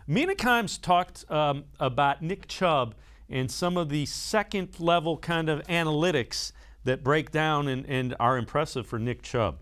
Mina talked about Nick Chubb and some of the second-level kind of analytics that break down and are impressive for Nick Chubb.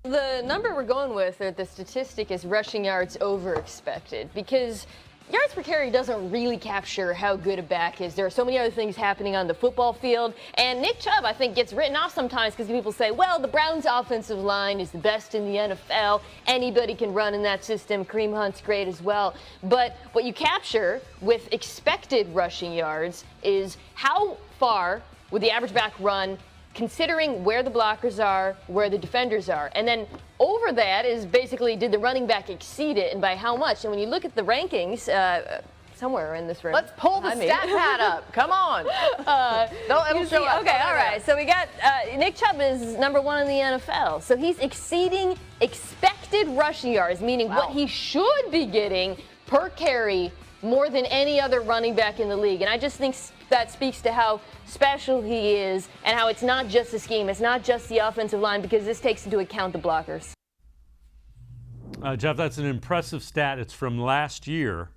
The number we're going with, or the statistic, is rushing yards over expected, because yards per carry doesn't really capture how good a back is. There are so many other things happening on the football field, and Nick Chubb, I think, gets written off sometimes because people say, well, the Browns' offensive line is the best in the NFL. Anybody can run in that system. Kareem Hunt's great as well. But what you capture with expected rushing yards is how far would the average back run, considering where the blockers are, where the defenders are. And then over that is basically, did the running back exceed it, and by how much? And when you look at the rankings, somewhere in this room. Let's pull the stat pad up. Come on. It'll show up. Okay, all right. So we got Nick Chubb is number 1 in the NFL. So he's exceeding expected rushing yards, meaning what he should be getting per carry more than any other running back in the league. And I just think that speaks to how special he is and how it's not just the scheme, it's not just the offensive line, because this takes into account the blockers. Jeff, that's an impressive stat. It's from last year,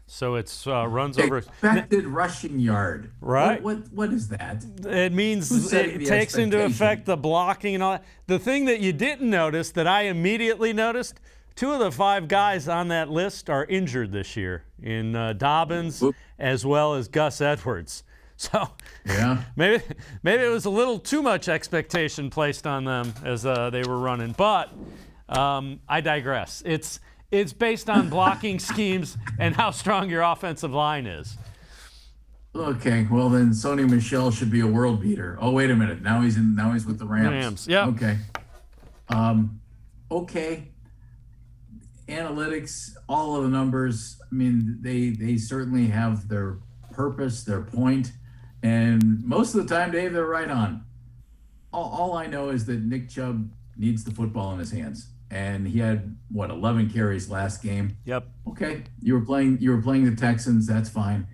so it's runs over expected rushing yard. Right. What is that? It means it takes into effect the blocking and all that. The thing that you didn't notice that I immediately noticed, 2 of the 5 guys on that list are injured this year, in Dobbins as well as Gus Edwards. So yeah, maybe it was a little too much expectation placed on them as they were running. But I digress. It's based on blocking schemes and how strong your offensive line is. Okay, well then Sony Michel should be a world beater. Oh, wait a minute. Now he's with the Rams. Yeah. Okay. Okay. Analytics, all of the numbers, I mean, they certainly have their purpose, their point, and most of the time, Dave, they're right on. All I know is that Nick Chubb needs the football in his hands, and he had 11 carries last game. Yep. Okay, you were playing the Texans. That's fine.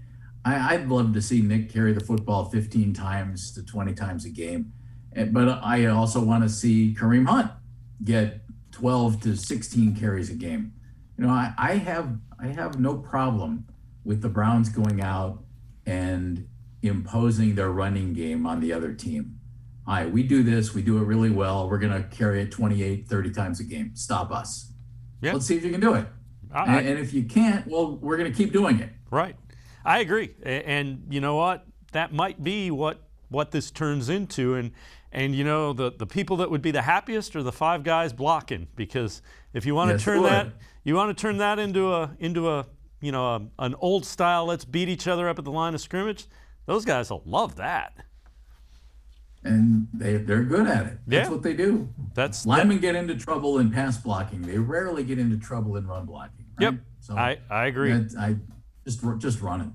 I'd love to see Nick carry the football 15 times to 20 times a game, but I also want to see Kareem Hunt get 12 to 16 carries a game. You know, I have no problem with the Browns going out and imposing their running game on the other team. All right, we do this, we do it really well. We're going to carry it 28, 30 times a game. Stop us. Yeah. Let's see if you can do it. And if you can't, well, we're going to keep doing it. Right. I agree. And you know what? That might be what this turns into. And you know, the people that would be the happiest are the 5 guys blocking, because if you want to turn that into a an old style, let's beat each other up at the line of scrimmage, those guys will love that. And they're good at it. That's what they do. Linemen get into trouble in pass blocking. They rarely get into trouble in run blocking. Right? Yep. So I agree. I just run it.